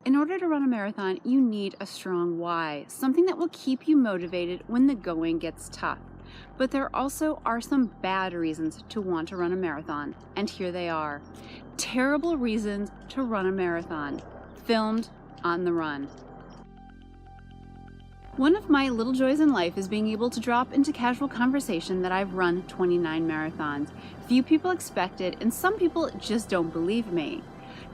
In order to run a marathon, you need a strong why, something that will keep you motivated when the going gets tough. But there also are some bad reasons to want to run a marathon, and here they are. Terrible reasons to run a marathon, filmed on the run. One of my little joys in life is being able to drop into casual conversation that I've run 29 marathons. Few people expect it, and some people just don't believe me.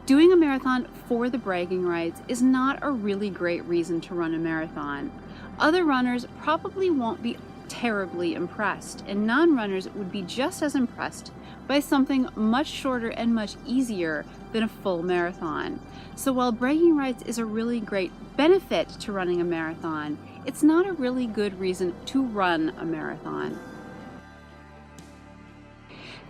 Doing a marathon for the bragging rights is not a really great reason to run a marathon. Other runners probably won't be terribly impressed, and non-runners would be just as impressed by something much shorter and much easier than a full marathon. So while bragging rights is a really great benefit to running a marathon, it's not a really good reason to run a marathon.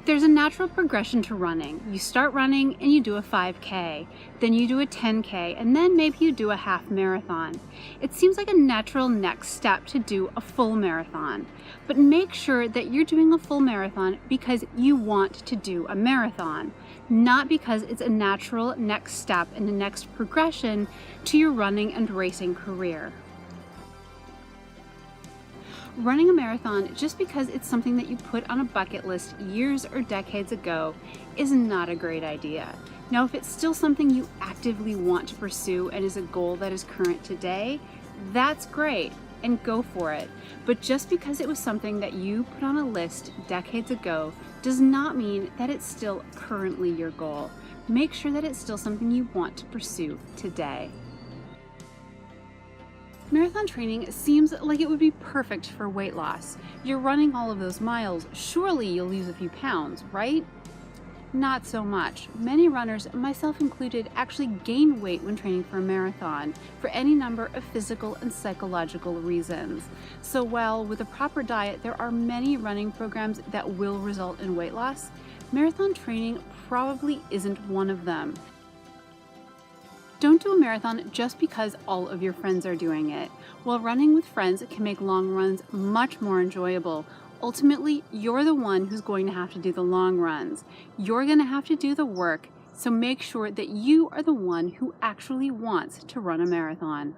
There's a natural progression to running. You start running and you do a 5K, then you do a 10K, and then maybe you do a half marathon. It seems like a natural next step to do a full marathon, but make sure that you're doing a full marathon because you want to do a marathon, not because it's a natural next step and the next progression to your running and racing career. Running a marathon just because it's something that you put on a bucket list years or decades ago is not a great idea. Now, if it's still something you actively want to pursue and is a goal that is current today, that's great and go for it. But just because it was something that you put on a list decades ago does not mean that it's still currently your goal. Make sure that it's still something you want to pursue today. Marathon training seems like it would be perfect for weight loss. You're running all of those miles, surely you'll lose a few pounds, right? Not so much. Many runners, myself included, actually gain weight when training for a marathon for any number of physical and psychological reasons. So while with a proper diet there are many running programs that will result in weight loss, marathon training probably isn't one of them. Don't do a marathon just because all of your friends are doing it. While running with friends can make long runs much more enjoyable, ultimately, you're the one who's going to have to do the long runs. You're going to have to do the work, so make sure that you are the one who actually wants to run a marathon.